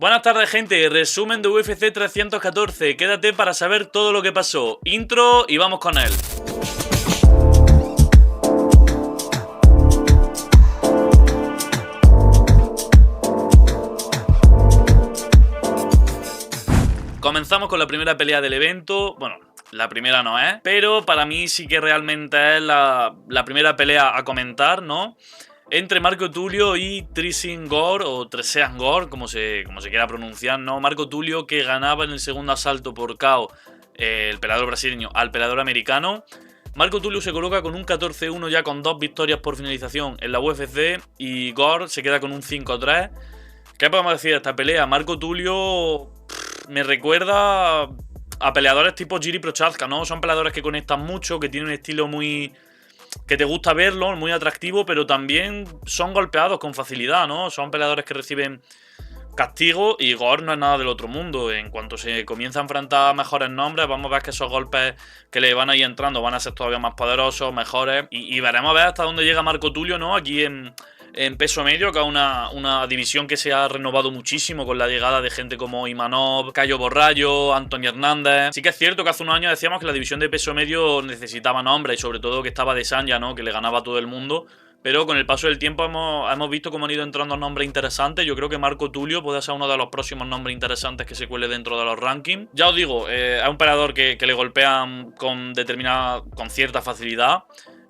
Buenas tardes, gente. Resumen de UFC 314. Quédate para saber todo lo que pasó. Intro y vamos con él. Comenzamos con la primera pelea del evento. Bueno, la primera no es, pero para mí sí que realmente es la primera pelea a comentar, ¿no? Entre Marco Tulio y Tresean Gore, o Tresean Gore, como se quiera pronunciar, ¿no? Marco Tulio, que ganaba en el segundo asalto por KO el peleador brasileño al peleador americano. Marco Tulio se coloca con un 14-1 ya con 2 victorias por finalización en la UFC, y Gore se queda con un 5-3. ¿Qué podemos decir de esta pelea? Marco Tulio me recuerda a peleadores tipo Jiri Prochazka, ¿no? Son peleadores que conectan mucho, que tienen un estilo muy... que te gusta verlo, muy atractivo, pero también son golpeados con facilidad, ¿no? Son peleadores que reciben castigo, y Gore no es nada del otro mundo. En cuanto se comienza a enfrentar a mejores nombres, vamos a ver que esos golpes que le van a ir entrando van a ser todavía más poderosos, mejores, y veremos a ver hasta dónde llega Marco Tulio, ¿no? Aquí en peso medio, que es una división que se ha renovado muchísimo con la llegada de gente como Imanov, Caio Borrallo, Antonio Hernández. Sí que es cierto que hace unos años decíamos que la división de peso medio necesitaba nombres, y sobre todo que estaba Adesanya, ¿no? Que le ganaba a todo el mundo. Pero con el paso del tiempo hemos visto cómo han ido entrando nombres interesantes. Yo creo que Marco Tulio puede ser uno de los próximos nombres interesantes que se cuele dentro de los rankings. Ya os digo, es un peleador que le golpean con cierta facilidad.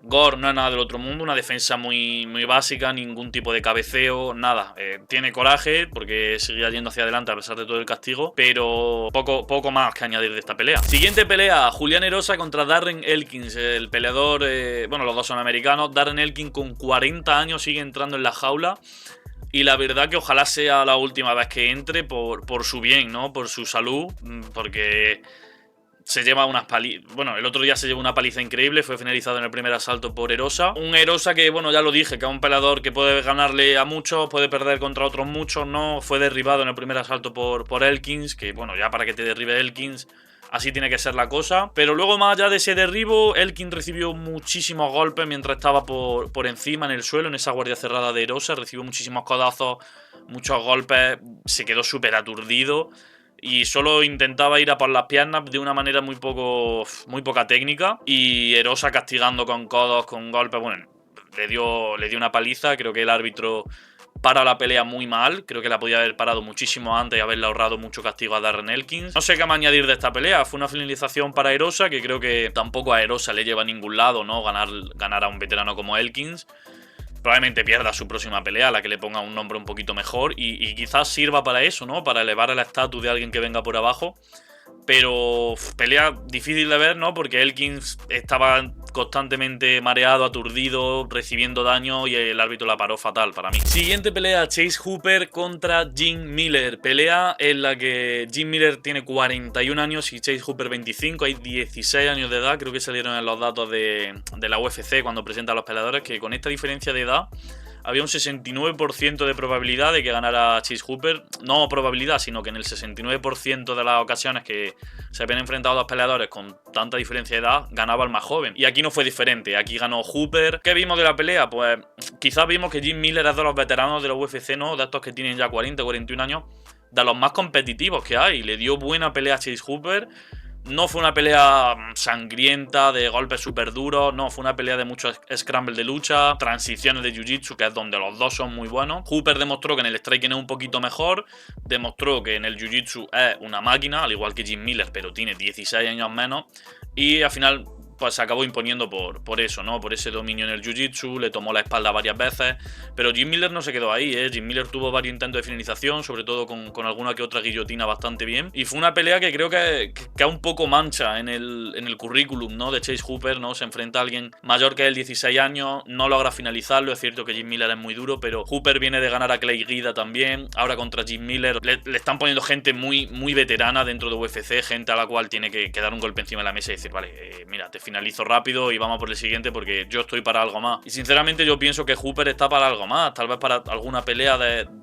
Gore no es nada del otro mundo, una defensa muy básica, ningún tipo de cabeceo, nada. Tiene coraje porque seguía yendo hacia adelante a pesar de todo el castigo, pero poco más que añadir de esta pelea. Siguiente pelea, Julián Erosa contra Darren Elkins, el peleador, bueno, los dos son americanos. Darren Elkins con 40 años sigue entrando en la jaula, y la verdad que ojalá sea la última vez que entre por su bien, ¿no? Por su salud, porque... se lleva unas palizas. Bueno, el otro día se llevó una paliza increíble. Fue finalizado en el primer asalto por Erosa. Un Erosa que, bueno, ya lo dije, que es un peleador que puede ganarle a muchos, puede perder contra otros muchos, ¿no? Fue derribado en el primer asalto por Elkins, que, bueno, ya para que te derribe Elkins, así tiene que ser la cosa. Pero luego, más allá de ese derribo, Elkins recibió muchísimos golpes mientras estaba por encima en el suelo, en esa guardia cerrada de Erosa. Recibió muchísimos codazos, muchos golpes. Se quedó súper aturdido y solo intentaba ir a por las piernas de una manera muy poca técnica. Y Erosa castigando con codos, con golpes. Bueno, le dio una paliza. Creo que el árbitro para la pelea muy mal. Creo que la podía haber parado muchísimo antes y haberle ahorrado mucho castigo a Darren Elkins. No sé qué más añadir de esta pelea. Fue una finalización para Erosa, que creo que tampoco a Erosa le lleva a ningún lado, ¿no? Ganar a un veterano como Elkins. Probablemente pierda su próxima pelea, a la que le ponga un nombre un poquito mejor, y quizás sirva para eso, ¿no? Para elevar el estatus de alguien que venga por abajo. Pero pelea difícil de ver, ¿no? Porque Elkins estaba constantemente mareado, aturdido, recibiendo daño, y el árbitro la paró fatal para mí. Siguiente pelea, Chase Hooper contra Jim Miller. Pelea en la que Jim Miller tiene 41 años y Chase Hooper 25. Hay 16 años de edad. Creo que salieron en los datos de la UFC cuando presentan a los peleadores, que con esta diferencia de edad había un 69% de probabilidad de que ganara Chase Hooper. No probabilidad, sino que en el 69% de las ocasiones que se habían enfrentado a dos peleadores con tanta diferencia de edad, ganaba el más joven. Y aquí no fue diferente, aquí ganó Hooper. ¿Qué vimos de la pelea? Pues quizás vimos que Jim Miller es de los veteranos de la UFC, ¿no? De estos que tienen ya 40, 41 años, de los más competitivos que hay. Le dio buena pelea a Chase Hooper. No fue una pelea sangrienta, de golpes súper duros. No, fue una pelea de mucho scramble de lucha, transiciones de jiu-jitsu, que es donde los dos son muy buenos. Hooper demostró que en el striking es un poquito mejor. Demostró que en el jiu-jitsu es una máquina, al igual que Jim Miller, pero tiene 16 años menos. Y al final, pues se acabó imponiendo por eso, ¿no? Por ese dominio en el jiu-jitsu. Le tomó la espalda varias veces. Pero Jim Miller no se quedó ahí, ¿eh? Jim Miller tuvo varios intentos de finalización, sobre todo con alguna que otra guillotina bastante bien. Y fue una pelea que creo que un poco mancha en el currículum, ¿no? De Chase Hooper, ¿no? Se enfrenta a alguien mayor que él, 16 años, no logra finalizarlo. Es cierto que Jim Miller es muy duro, pero Hooper viene de ganar a Clay Guida también. Ahora contra Jim Miller le están poniendo gente muy veterana dentro de UFC, gente a la cual tiene que dar un golpe encima de la mesa y decir, vale, mira, te finalizo rápido y vamos por el siguiente porque yo estoy para algo más. Y sinceramente yo pienso que Hooper está para algo más, tal vez para alguna pelea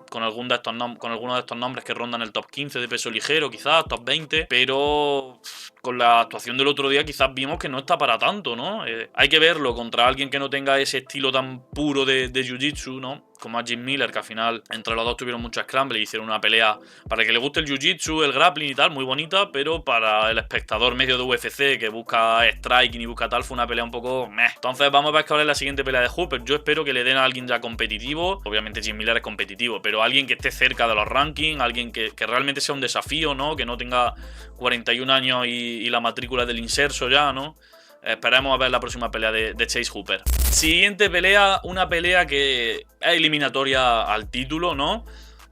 con alguno de estos nombres que rondan el top 15 de peso ligero, quizás top 20, pero con la actuación del otro día quizás vimos que no está para tanto, ¿no? Hay que verlo contra alguien que no tenga ese estilo tan puro de jiu-jitsu, ¿no? como a Jim Miller, que al final entre los dos tuvieron mucho scramble y hicieron una pelea para el que le guste el jiu-jitsu, el grappling y tal, muy bonita, pero para el espectador medio de UFC que busca striking y busca tal, fue una pelea un poco meh. Entonces vamos a ver cuál es la siguiente pelea de Hooper. Yo espero que le den a alguien ya competitivo. Obviamente Jim Miller es competitivo, pero alguien que esté cerca de los rankings, alguien que realmente sea un desafío, ¿no? Que no tenga 41 años y la matrícula del inserso ya, ¿no? Esperemos a ver la próxima pelea de Chase Hooper. Siguiente pelea, una pelea que es eliminatoria al título, ¿no?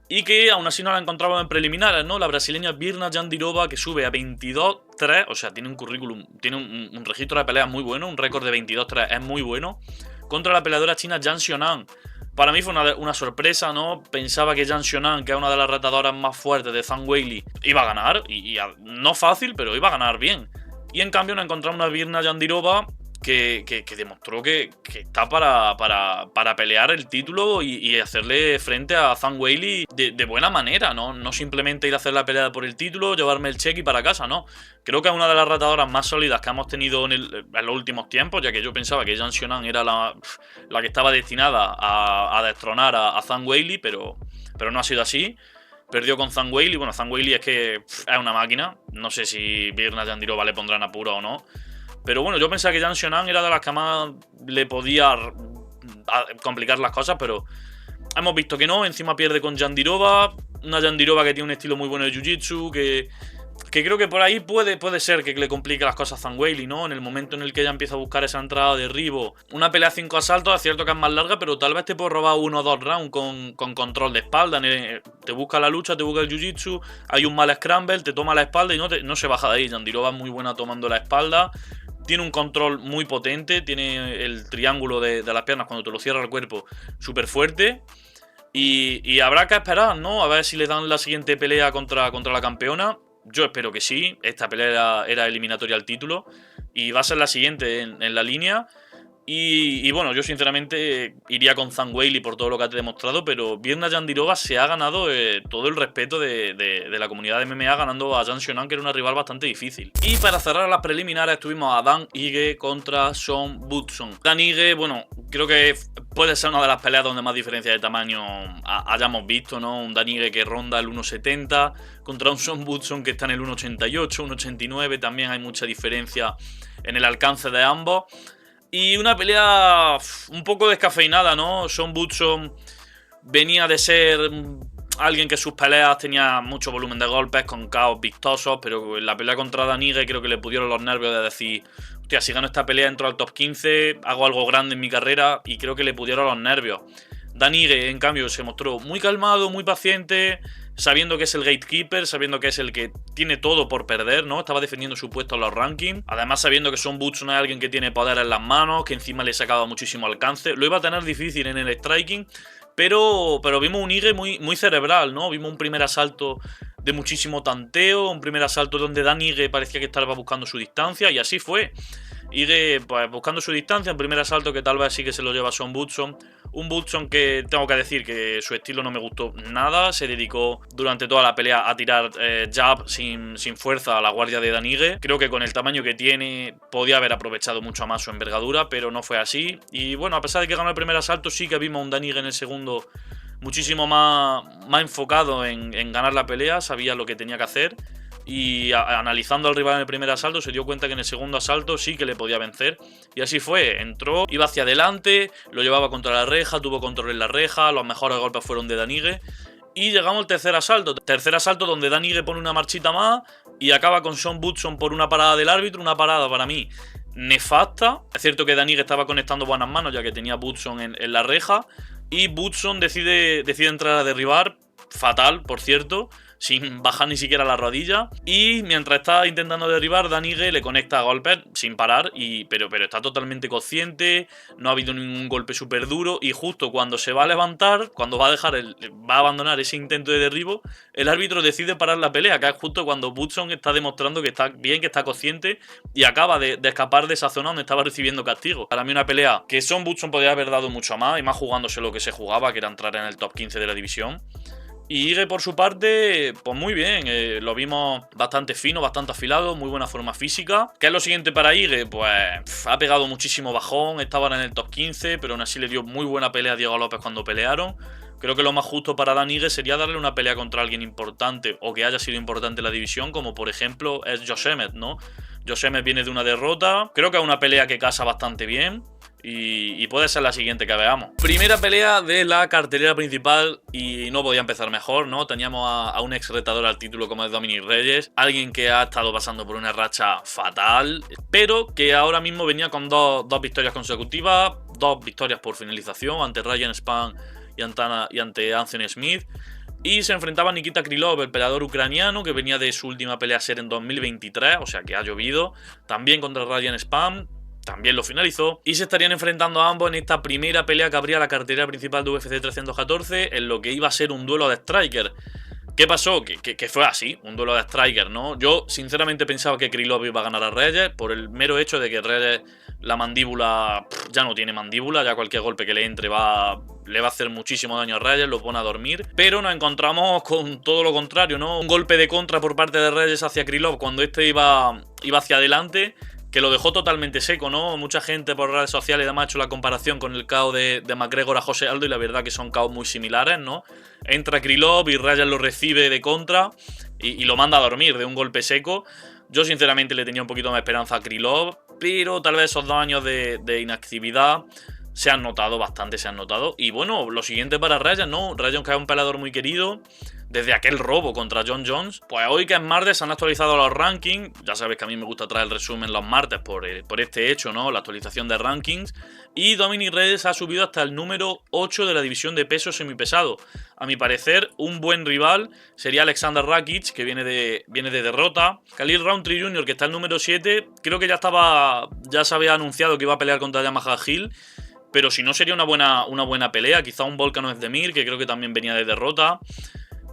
Y que aún así no la encontramos en preliminares, ¿no? La brasileña Virna Jandiroba, que sube a 22-3, o sea, tiene un currículum, tiene un registro de peleas muy bueno, un récord de 22-3 es muy bueno, contra la peleadora china Zhang Xiaonan. Para mí fue una sorpresa, ¿no? Pensaba que Zhang Xiaonan, que es una de las retadoras más fuertes de Zhang Weili, iba a ganar, no fácil, pero iba a ganar bien. Y en cambio nos encontramos una Virna Jandiroba que demostró que está para pelear el título y hacerle frente a Zhang Weili de buena manera, ¿no? No simplemente ir a hacer la pelea por el título, llevarme el cheque y para casa, ¿no. Creo que es una de las retadoras más sólidas que hemos tenido en los últimos tiempos, ya que yo pensaba que Zhang Xiaonan era la que estaba destinada a destronar a Zhang Weili, pero no ha sido así. Perdió con Zhang Weili. Bueno, Zhang Weili es que es una máquina. No sé si Virna Jandiroba le pondrán apuro o no. Pero bueno, yo pensaba que Zhang Xiaonan era de las que más le podía complicar las cosas, pero hemos visto que no. Encima pierde con Jandiroba. Una Jandiroba que tiene un estilo muy bueno de jiu-jitsu, que creo que por ahí puede ser que le complique las cosas a Zhang Weili, ¿no? En el momento en el que ella empieza a buscar esa entrada de derribo. Una pelea 5 asaltos, es cierto que es más larga, pero tal vez te puede robar 1 o 2 rounds con control de espalda. Te busca la lucha, te busca el jiu-jitsu, hay un mal scramble, te toma la espalda y no se baja de ahí. Jandiroba es muy buena tomando la espalda. Tiene un control muy potente, tiene el triángulo de las piernas cuando te lo cierra el cuerpo súper fuerte. Y habrá que esperar, ¿no? A ver si le dan la siguiente pelea contra la campeona. Yo espero que sí. Esta pelea era eliminatoria al título y va a ser la siguiente en la línea. Y bueno, yo sinceramente iría con Zhang Weili por todo lo que ha demostrado, pero Virna Jandiroba se ha ganado todo el respeto de la comunidad de MMA, ganando a Zhang Xiaonan, que era una rival bastante difícil. Y para cerrar las preliminares tuvimos a Dan Ige contra Sean Woodson. Dan Ige, bueno, creo que puede ser una de las peleas donde más diferencia de tamaño hayamos visto, ¿no? Un Dan Ige que ronda el 1,70 contra un Sean Woodson que está en el 1,88, 1,89, también hay mucha diferencia en el alcance de ambos. Y una pelea un poco descafeinada, ¿no? Sean Woodson venía de ser alguien que sus peleas tenía mucho volumen de golpes con KOs vistosos, pero en la pelea contra Dan Ige creo que le pudieron los nervios de decir, hostia, si gano esta pelea entro al top 15, hago algo grande en mi carrera, y creo que le pudieron los nervios. Dan Ige, en cambio, se mostró muy calmado, muy paciente, sabiendo que es el gatekeeper, sabiendo que es el que tiene todo por perder, ¿no? Estaba defendiendo su puesto en los rankings. Además, sabiendo que Sean Woodson es alguien que tiene poder en las manos, que encima le sacaba muchísimo alcance. Lo iba a tener difícil en el striking, pero vimos un Ige muy cerebral, ¿no? Vimos un primer asalto de muchísimo tanteo, un primer asalto donde Dan Ige parecía que estaba buscando su distancia, y así fue. Ige, pues, buscando su distancia, en primer asalto que tal vez sí que se lo lleva Sean Woodson. Un Woodson que tengo que decir que su estilo no me gustó nada. Se dedicó durante toda la pelea a tirar jab sin fuerza a la guardia de Dan Ige. Creo que con el tamaño que tiene podía haber aprovechado mucho más su envergadura, pero no fue así. Y bueno, a pesar de que ganó el primer asalto, sí que vimos a un Dan Ige en el segundo muchísimo más enfocado en ganar la pelea. Sabía lo que tenía que hacer. Y analizando al rival en el primer asalto se dio cuenta que en el segundo asalto sí que le podía vencer. Y así fue, entró, iba hacia adelante, lo llevaba contra la reja, tuvo control en la reja, los mejores golpes fueron de Dan Ige. Y llegamos al tercer asalto donde Dan Ige pone una marchita más y acaba con Sean Woodson por una parada del árbitro, una parada para mí nefasta. Es cierto que Dan Ige estaba conectando buenas manos ya que tenía Woodson en la reja, y Woodson decide entrar a derribar, fatal por cierto, sin bajar ni siquiera la rodilla, y mientras está intentando derribar, Dan Ige le conecta a golpes sin parar, pero está totalmente consciente, no ha habido ningún golpe súper duro, y justo cuando se va a levantar, cuando va a abandonar ese intento de derribo, el árbitro decide parar la pelea, que es justo cuando Woodson está demostrando que está bien, que está consciente, y acaba de escapar de esa zona donde estaba recibiendo castigo. Para mí una pelea que Sean Woodson podría haber dado mucho más, y más jugándose lo que se jugaba, que era entrar en el top 15 de la división. Y Ige, por su parte, pues muy bien, lo vimos bastante fino, bastante afilado, muy buena forma física. ¿Qué es lo siguiente para Ige? Pues ha pegado muchísimo bajón, estaba ahora en el top 15, pero aún así le dio muy buena pelea a Diego López cuando pelearon. Creo que lo más justo para Dan Ige sería darle una pelea contra alguien importante o que haya sido importante en la división, como por ejemplo es Josh Emmett, ¿no? Josh Emmett viene de una derrota, creo que es una pelea que casa bastante bien. Y puede ser la siguiente que veamos. Primera pelea de la cartelera principal y no podía empezar mejor, ¿no? Teníamos a un ex retador al título como es Dominic Reyes, alguien que ha estado pasando por una racha fatal, pero que ahora mismo venía con dos victorias consecutivas, 2 victorias por finalización ante Ryan Spann y ante Anthony Smith. Y se enfrentaba a Nikita Krylov, el peleador ucraniano, que venía de su última pelea a ser en 2023, o sea que ha llovido. También contra Ryan Spann, también lo finalizó. Y se estarían enfrentando a ambos en esta primera pelea que abría la cartelera principal de UFC 314, en lo que iba a ser un duelo de striker. ¿Qué pasó? Que fue así, un duelo de striker, ¿no? Yo sinceramente pensaba que Krylov iba a ganar a Reyes por el mero hecho de que Reyes, la mandíbula, ya no tiene mandíbula, ya cualquier golpe que le entre le va a hacer muchísimo daño a Reyes, lo pone a dormir. Pero nos encontramos con todo lo contrario, ¿no? Un golpe de contra por parte de Reyes hacia Krylov cuando este iba hacia adelante, que lo dejó totalmente seco, ¿no? Mucha gente por redes sociales y demás ha hecho la comparación con el KO de McGregor a José Aldo y la verdad que son KO muy similares, ¿no? Entra Krylov y Ryan lo recibe de contra y lo manda a dormir de un golpe seco. Yo sinceramente le tenía un poquito más esperanza a Krylov, pero tal vez esos 2 años de inactividad se han notado bastante, se han notado. Y bueno, lo siguiente para Ryan, ¿no? Ryan, que es un peleador muy querido desde aquel robo contra John Jones. Pues hoy que es martes se han actualizado los rankings. Ya sabes que a mí me gusta traer el resumen los martes por este hecho, ¿no? La actualización de rankings. Y Dominic Reyes ha subido hasta el número 8 de la división de peso semipesado. A mi parecer, un buen rival sería Alexander Rakic, que viene de derrota. Khalil Rountree Jr., que está el número 7, creo que ya se había anunciado que iba a pelear contra Yamaha Hill. Pero si no, sería una buena pelea. Quizá un Volkanov Oezdemir, que creo que también venía de derrota.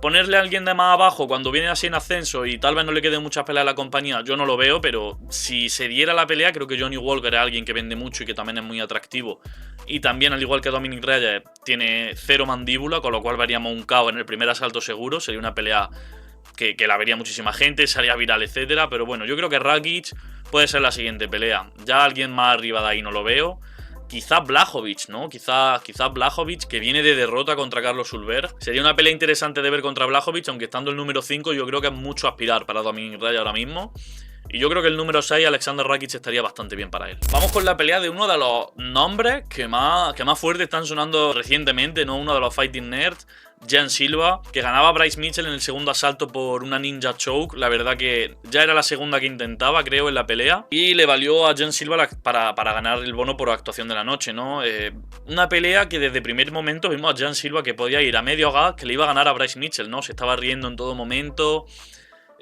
Ponerle a alguien de más abajo cuando viene así en ascenso y tal vez no le quede muchas peleas a la compañía, yo no lo veo, pero si se diera la pelea, creo que Johnny Walker es alguien que vende mucho y que también es muy atractivo. Y también, al igual que Dominic Reyes, tiene 0 mandíbula, con lo cual veríamos un KO en el primer asalto seguro. Sería una pelea que la vería muchísima gente, sería viral, etcétera. Pero bueno, yo creo que Rakic puede ser la siguiente pelea. Ya alguien más arriba de ahí no lo veo. Quizá Blachowicz, ¿no? Quizá Blachowicz, que viene de derrota contra Carlos Ulberg. Sería una pelea interesante de ver contra Blachowicz, aunque estando el número 5 yo creo que es mucho aspirar para Dominic Reyes ahora mismo. Y yo creo que el número 6, Alexander Rakic, estaría bastante bien para él. Vamos con la pelea de uno de los nombres que más fuerte están sonando recientemente, ¿no? Uno de los Fighting Nerds, Jan Silva, que ganaba a Bryce Mitchell en el segundo asalto por una ninja choke. La verdad que ya era la segunda que intentaba, creo, en la pelea. Y le valió a Jan Silva para ganar el bono por actuación de la noche, ¿no? Una pelea que desde el primer momento vimos a Jan Silva que podía ir a medio gas, que le iba a ganar a Bryce Mitchell, ¿no? Se estaba riendo en todo momento.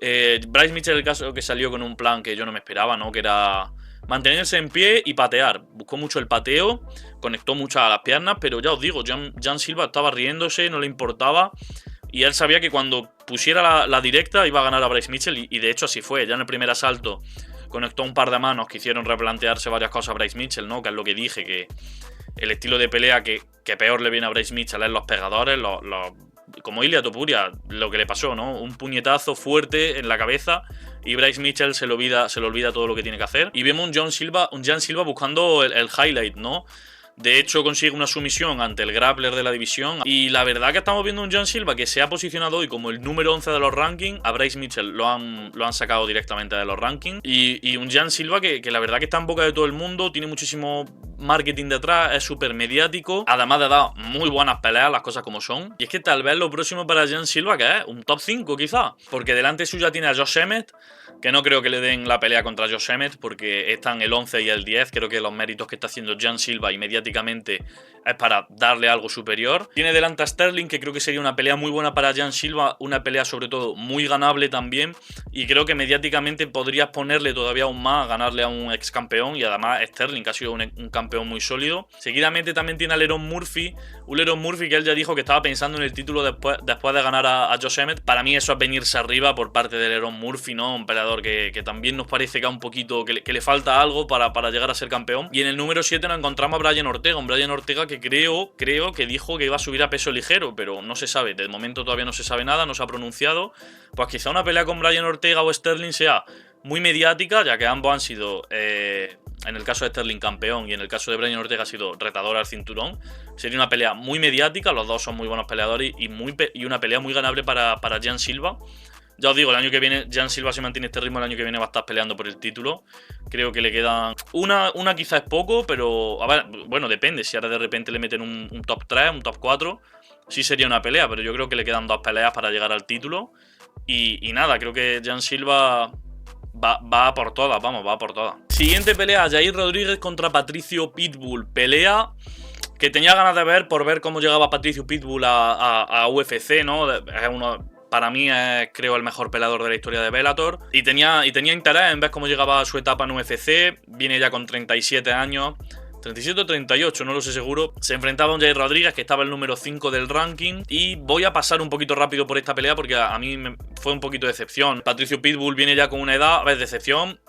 Bryce Mitchell, el caso que salió con un plan que yo no me esperaba, ¿no? Que era mantenerse en pie y patear. Buscó mucho el pateo, conectó mucho a las piernas, pero ya os digo, Jan Silva estaba riéndose, no le importaba. Y él sabía que cuando pusiera la directa iba a ganar a Bryce Mitchell y de hecho así fue. Ya en el primer asalto conectó un par de manos que hicieron replantearse varias cosas a Bryce Mitchell, ¿no? Que es lo que dije, que el estilo de pelea que peor le viene a Bryce Mitchell es los pegadores, como Ilia Topuria, lo que le pasó, ¿no? Un puñetazo fuerte en la cabeza y Bryce Mitchell se le olvida todo lo que tiene que hacer. Y vemos un Jan Silva buscando el highlight, ¿no? De hecho, consigue una sumisión ante el grappler de la división. Y la verdad que estamos viendo un Jan Silva que se ha posicionado hoy como el número 11 de los rankings. A Bryce Mitchell lo han sacado directamente de los rankings. Y un Jan Silva que la verdad que está en boca de todo el mundo. Tiene muchísimo marketing detrás, es súper mediático. Además de dar muy buenas peleas, las cosas como son. Y es que tal vez lo próximo para Jan Silva, que es un top 5 quizá. Porque delante suya tiene a Josh Emmett, que no creo que le den la pelea contra Josh Emmett, porque están el 11 y el 10. Creo que los méritos que está haciendo Jan Silva y mediáticamente es para darle algo superior. Tiene delante a Sterling, que creo que sería una pelea muy buena para Jan Silva, una pelea sobre todo muy ganable también, y creo que mediáticamente podrías ponerle todavía aún más, ganarle a un ex campeón, y además Sterling, que ha sido un campeón campeón muy sólido. Seguidamente también tiene a Lerone Murphy, un Lerone Murphy que él ya dijo que estaba pensando en el título después de ganar a Josh Emmett. Para mí eso es venirse arriba por parte de Lerone Murphy, ¿no? Un peleador que también nos parece que un poquito, que le falta algo para llegar a ser campeón. Y en el número 7 nos encontramos a Brian Ortega, un Brian Ortega que creo que dijo que iba a subir a peso ligero, pero no se sabe, de momento todavía no se sabe nada, no se ha pronunciado. Pues quizá una pelea con Brian Ortega o Sterling sea muy mediática, ya que ambos han sido, en el caso de Sterling, campeón, y en el caso de Brian Ortega ha sido retador al cinturón. Sería una pelea muy mediática, los dos son muy buenos peleadores y una pelea muy ganable para Jan Silva. Ya os digo, el año que viene, Jan Silva se mantiene este ritmo, el año que viene va a estar peleando por el título. Creo que le quedan... Una quizás es poco, pero... A ver, bueno, depende. Si ahora de repente le meten un top 3, un top 4, sí sería una pelea, pero yo creo que le quedan 2 peleas para llegar al título. Y nada, creo que Jan Silva va por todas, vamos, va por todas. Siguiente pelea, Jair Rodríguez contra Patricio Pitbull. Pelea que tenía ganas de ver por ver cómo llegaba Patricio Pitbull a UFC, ¿no? Es uno... Para mí es, creo, el mejor peleador de la historia de Bellator. Y tenía interés en ver cómo llegaba a su etapa en UFC. Viene ya con 37 años. 37 o 38, no lo sé seguro. Se enfrentaba a un Jair Rodríguez que estaba el número 5 del ranking. Y voy a pasar un poquito rápido por esta pelea porque a mí fue un poquito de decepción. Patricio Pitbull viene ya con una edad, a ver, decepción...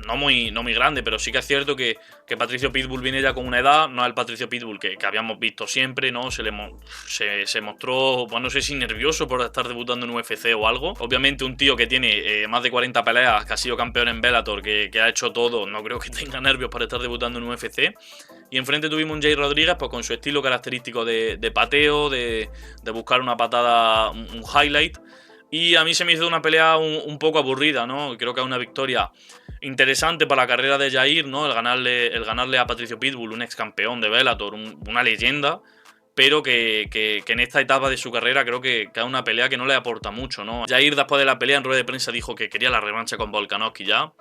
No muy grande, pero sí que es cierto que Patricio Pitbull viene ya con una edad, no es el Patricio Pitbull que habíamos visto siempre, ¿no? Se mostró, pues no sé si nervioso por estar debutando en UFC o algo. Obviamente un tío que tiene más de 40 peleas, que ha sido campeón en Bellator, que ha hecho todo, no creo que tenga nervios para estar debutando en UFC. Y enfrente tuvimos un Jair Rodríguez pues con su estilo característico de pateo, de buscar una patada, un highlight. Y a mí se me hizo una pelea un poco aburrida, ¿no? Creo que es una victoria interesante para la carrera de Jair, ¿no? El ganarle a Patricio Pitbull, un ex campeón de Bellator, una leyenda, pero que en esta etapa de su carrera creo que es una pelea que no le aporta mucho, ¿no? Jair después de la pelea en rueda de prensa dijo que quería la revancha con Volkanovski ya.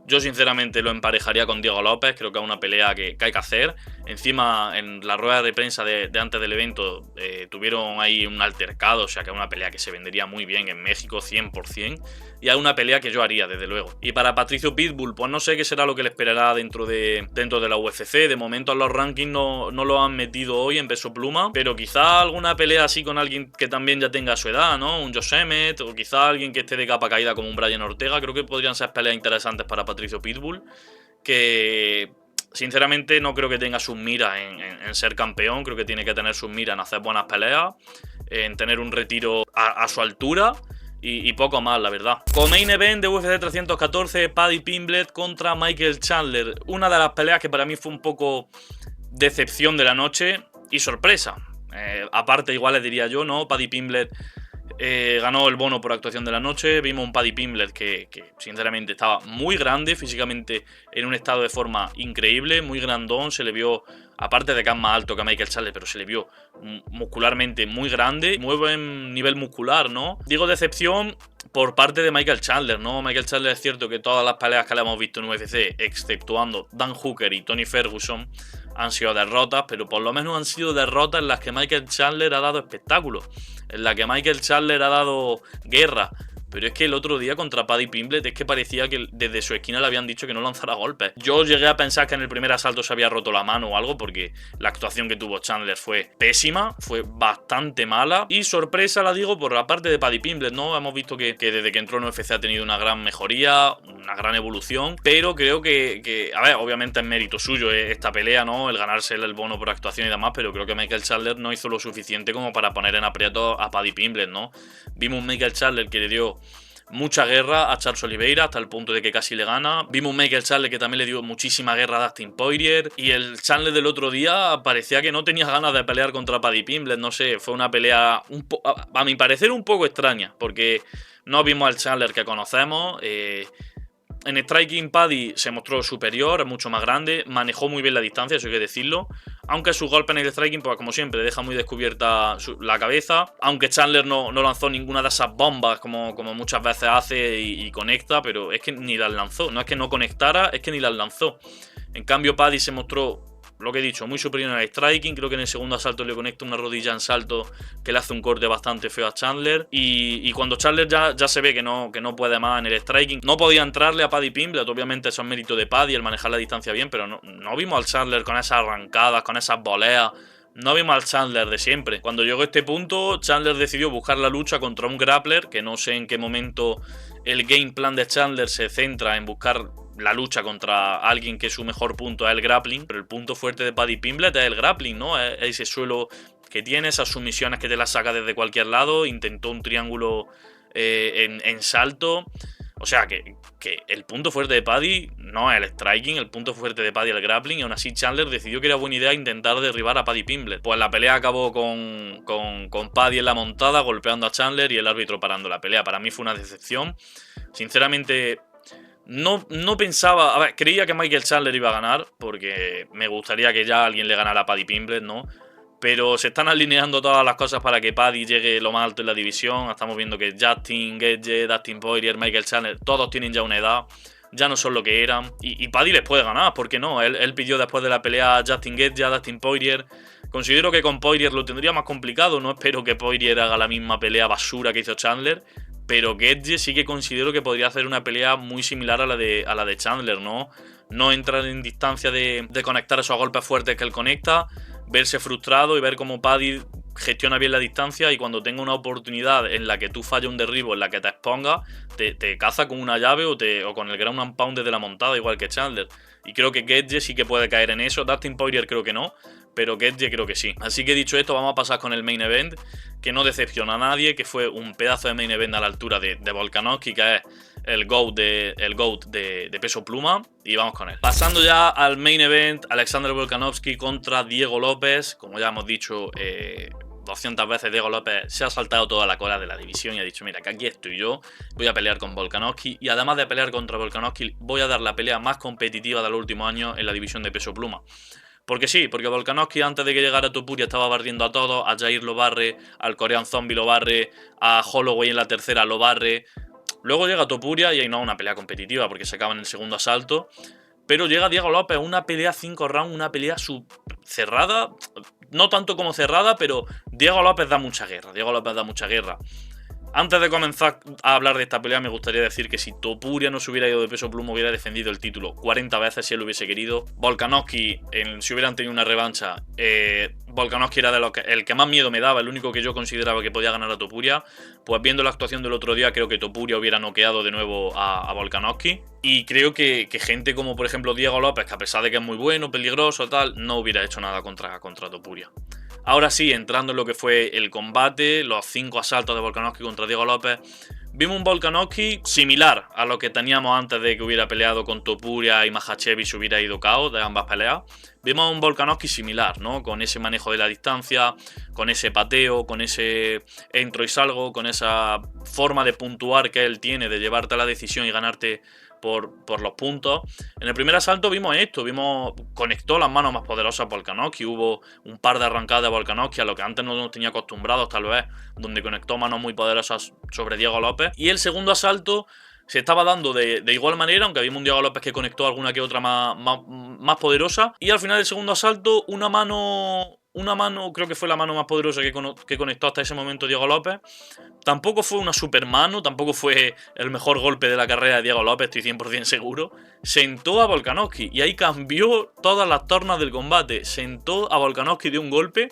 Yo sinceramente lo emparejaría con Diego López, creo que es una pelea que hay que hacer. Encima en la rueda de prensa de antes del evento tuvieron ahí un altercado, o sea que es una pelea que se vendería muy bien en México 100%. Y es una pelea que yo haría, desde luego. Y para Patricio Pitbull, pues no sé qué será lo que le esperará dentro de la UFC. De momento en los rankings no lo han metido hoy en peso pluma, pero quizá alguna pelea así con alguien que también ya tenga su edad, ¿no? Un Josh Emmett, o quizá alguien que esté de capa caída como un Brian Ortega. Creo que podrían ser peleas interesantes para Patricio Pitbull, que sinceramente no creo que tenga sus miras en ser campeón. Creo que tiene que tener sus miras en hacer buenas peleas, en tener un retiro a su altura. Y poco más, la verdad. Co-main event de UFC 314, Paddy Pimblett contra Michael Chandler. Una de las peleas que para mí fue un poco decepción de la noche y sorpresa. Aparte, igual les diría yo, ¿no? Paddy Pimblett ganó el bono por actuación de la noche. Vimos un Paddy Pimblett que sinceramente estaba muy grande, físicamente en un estado de forma increíble, muy grandón. Se le vio, aparte de que es más alto que Michael Chandler, pero se le vio muscularmente muy grande, muy buen nivel muscular, ¿no? Digo decepción por parte de Michael Chandler, ¿no? Michael Chandler es cierto que todas las peleas que le hemos visto en UFC, exceptuando Dan Hooker y Tony Ferguson, han sido derrotas, pero por lo menos han sido derrotas en las que Michael Chandler ha dado espectáculo, en las que Michael Chandler ha dado guerra. Pero es que el otro día contra Paddy Pimblett es que parecía que desde su esquina le habían dicho que no lanzara golpes. Yo llegué a pensar que en el primer asalto se había roto la mano o algo, porque la actuación que tuvo Chandler fue pésima, fue bastante mala. Y sorpresa, la digo, por la parte de Paddy Pimblett, ¿no? Hemos visto que desde que entró en UFC ha tenido una gran mejoría, una gran evolución, pero creo que a ver, obviamente es mérito suyo esta pelea, ¿no? El ganarse el bono por actuación y demás, pero creo que Michael Chandler no hizo lo suficiente como para poner en aprieto a Paddy Pimblett, ¿no? Vimos un Michael Chandler que le dio mucha guerra a Charles Oliveira hasta el punto de que casi le gana. Vimos un Michael Chandler que también le dio muchísima guerra a Dustin Poirier. Y el Chandler del otro día parecía que no tenía ganas de pelear contra Paddy Pimblett. No sé, fue una pelea a mi parecer un poco extraña, porque no vimos al Chandler que conocemos. En striking Paddy se mostró superior, es mucho más grande, manejó muy bien la distancia, eso hay que decirlo. Aunque su golpe en el striking, pues como siempre, deja muy descubierta la cabeza. Aunque Chandler no lanzó ninguna de esas bombas como muchas veces hace y conecta, pero es que ni las lanzó. No es que no conectara, es que ni las lanzó. En cambio Paddy se mostró lo que he dicho, muy superior en el striking. Creo que en el segundo asalto le conecta una rodilla en salto que le hace un corte bastante feo a Chandler. Y cuando Chandler ya se ve que no puede más en el striking, no podía entrarle a Paddy Pimblett. Obviamente eso es mérito de Paddy, el manejar la distancia bien, pero no vimos al Chandler con esas arrancadas, con esas voleas. No vimos al Chandler de siempre. Cuando llegó a este punto, Chandler decidió buscar la lucha contra un grappler, que no sé en qué momento el game plan de Chandler se centra en buscar la lucha contra alguien que su mejor punto es el grappling, pero el punto fuerte de Paddy Pimblett es el grappling, ¿no? Es ese suelo que tiene, esas sumisiones que te las saca desde cualquier lado. Intentó un triángulo en salto. O sea que el punto fuerte de Paddy no es el striking, el punto fuerte de Paddy es el grappling, y aún así Chandler decidió que era buena idea intentar derribar a Paddy Pimblett. Pues la pelea acabó con Paddy en la montada, golpeando a Chandler y el árbitro parando la pelea. Para mí fue una decepción. Sinceramente, no pensaba... A ver, creía que Michael Chandler iba a ganar, porque me gustaría que ya alguien le ganara a Paddy Pimblett, ¿no? Pero se están alineando todas las cosas para que Paddy llegue lo más alto en la división. Estamos viendo que Justin Gaethje, Dustin Poirier, Michael Chandler, todos tienen ya una edad, ya no son lo que eran. Y Paddy les puede ganar, ¿por qué no? Él pidió después de la pelea a Justin Gaethje, a Dustin Poirier. Considero que con Poirier lo tendría más complicado. No espero que Poirier haga la misma pelea basura que hizo Chandler, pero Gaethje sí que considero que podría hacer una pelea muy similar a la de Chandler, ¿no? No entrar en distancia de conectar esos golpes fuertes que él conecta, verse frustrado y ver cómo Paddy gestiona bien la distancia, y cuando tenga una oportunidad en la que tú fallas un derribo, en la que te exponga, te caza con una llave o con el ground and pound desde la montada, igual que Chandler. Y creo que Gaethje sí que puede caer en eso. Dustin Poirier creo que no, pero Gaethje creo que sí. Así que dicho esto, vamos a pasar con el main event, que no decepciona a nadie, que fue un pedazo de main event a la altura de Volkanovski, que es el GOAT de peso pluma, y vamos con él. Pasando ya al main event, Alexander Volkanovski contra Diego López. Como ya hemos dicho 200 veces, Diego López se ha saltado toda la cola de la división y ha dicho: mira, que aquí estoy yo, voy a pelear con Volkanovski, y además de pelear contra Volkanovski, voy a dar la pelea más competitiva de los últimos años en la división de peso pluma. Porque sí, porque Volkanovski antes de que llegara a Topuria estaba barriendo a todos, a Jair lo barre, al Korean Zombie lo barre, a Holloway en la tercera lo barre. Luego llega Topuria y ahí no una pelea competitiva porque se acaba en el segundo asalto. Pero llega Diego López, una pelea 5 rounds, una pelea cerrada, no tanto como cerrada, pero Diego López da mucha guerra, Antes de comenzar a hablar de esta pelea, me gustaría decir que si Topuria no se hubiera ido de peso pluma, hubiera defendido el título 40 veces si él lo hubiese querido. Volkanovski, si hubieran tenido una revancha, Volkanovski era el que más miedo me daba, el único que yo consideraba que podía ganar a Topuria. Pues viendo la actuación del otro día, creo que Topuria hubiera noqueado de nuevo a Volkanovski. Y creo que gente como, por ejemplo, Diego López, que a pesar de que es muy bueno, peligroso, tal, no hubiera hecho nada contra Topuria. Ahora sí, entrando en lo que fue el combate, los 5 asaltos de Volkanovski contra Diego López, vimos un Volkanovski similar a lo que teníamos antes de que hubiera peleado con Topuria y Makhachev y se hubiera ido KO de ambas peleas. Vimos un Volkanovski similar, ¿no? Con ese manejo de la distancia, con ese pateo, con ese entro y salgo, con esa forma de puntuar que él tiene, de llevarte a la decisión y ganarte por los puntos. En el primer asalto vimos esto, conectó las manos más poderosas Volkanovski, hubo un par de arrancadas de Volkanovski a lo que antes no nos tenía acostumbrados tal vez, donde conectó manos muy poderosas sobre Diego López. Y el segundo asalto se estaba dando de igual manera, aunque vimos un Diego López que conectó alguna que otra más poderosa, y al final del segundo asalto una mano, creo que fue la mano más poderosa que conectó hasta ese momento Diego López. Tampoco fue una super mano, tampoco fue el mejor golpe de la carrera de Diego López, estoy 100% seguro. Sentó a Volkanovski y ahí cambió todas las tornas del combate. Sentó a Volkanovski de un golpe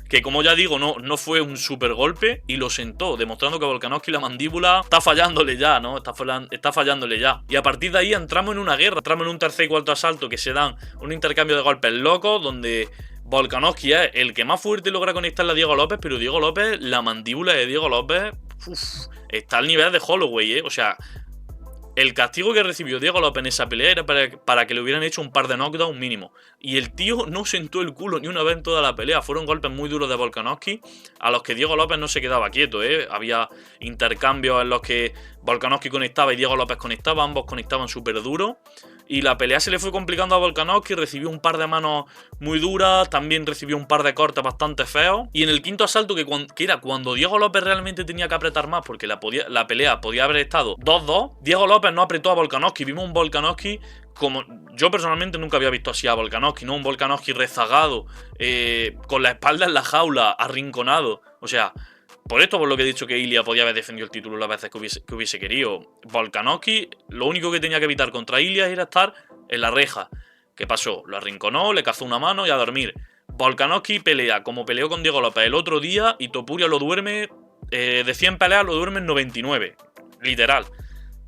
que, como ya digo, no fue un super golpe, y lo sentó, demostrando que a Volkanovski la mandíbula está fallándole ya, ¿no? Está fallándole ya. Y a partir de ahí entramos en una guerra, entramos en un tercer y cuarto asalto que se dan un intercambio de golpes locos, donde Volkanovski es el que más fuerte logra conectarle a Diego López, pero Diego López, la mandíbula de Diego López, está al nivel de Holloway, O sea, el castigo que recibió Diego López en esa pelea era para que le hubieran hecho un par de knockdowns mínimo. Y el tío no sentó el culo ni una vez en toda la pelea. Fueron golpes muy duros de Volkanovski, a los que Diego López no se quedaba quieto, Había intercambios en los que Volkanovski conectaba y Diego López conectaba, ambos conectaban súper duro. Y la pelea se le fue complicando a Volkanovski, recibió un par de manos muy duras, también recibió un par de cortes bastante feos. Y en el quinto asalto, que era cuando Diego López realmente tenía que apretar más, porque la pelea podía haber estado 2-2, Diego López no apretó a Volkanovski. Vimos un Volkanovski como yo personalmente nunca había visto así a Volkanovski, ¿no? Un Volkanovski rezagado, con la espalda en la jaula, arrinconado. O sea, por esto, por lo que he dicho que Ilia podía haber defendido el título las veces que hubiese querido. Volkanovski, lo único que tenía que evitar contra Ilia era estar en la reja. ¿Qué pasó? Lo arrinconó, le cazó una mano y a dormir. Volkanovski pelea como peleó con Diego López el otro día y Topuria lo duerme, de 100 peleas lo duerme en 99. Literal.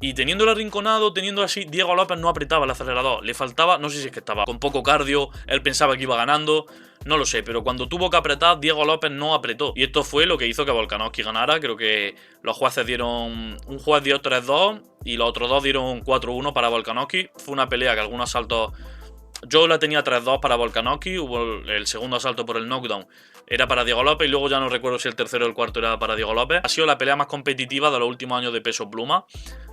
Y teniéndolo arrinconado, teniendo así, Diego López no apretaba el acelerador. Le faltaba, no sé si es que estaba con poco cardio, él pensaba que iba ganando, no lo sé, pero cuando tuvo que apretar, Diego López no apretó. Y esto fue lo que hizo que Volkanovski ganara. Creo que los jueces dieron, un juez dio 3-2 y los otros dos dieron 4-1 para Volkanovski. Fue una pelea que algunos asaltos... Yo la tenía 3-2 para Volkanovski, hubo el segundo asalto por el knockdown, era para Diego López y luego ya no recuerdo si el tercero o el cuarto era para Diego López. Ha sido la pelea más competitiva de los últimos años de peso pluma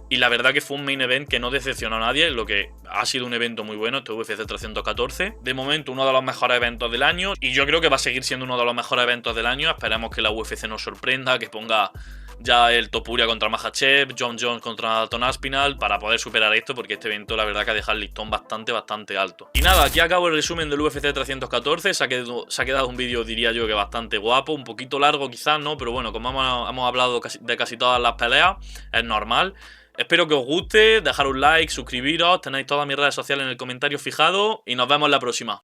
y la verdad que fue un main event que no decepcionó a nadie, lo que ha sido un evento muy bueno, este UFC 314. De momento uno de los mejores eventos del año y yo creo que va a seguir siendo uno de los mejores eventos del año. Esperemos que la UFC nos sorprenda, que ponga ya el Topuria contra Makhachev, John Jones contra Anton Aspinall para poder superar esto, porque este evento la verdad que ha dejado el listón bastante alto. Y nada, aquí acabo el resumen del UFC 314, se ha quedado un vídeo, diría yo, que bastante guapo, un poquito largo quizás, ¿no? Pero bueno, como hemos hablado de casi todas las peleas, es normal. Espero que os guste, dejar un like, suscribiros, tenéis todas mis redes sociales en el comentario fijado y nos vemos en la próxima.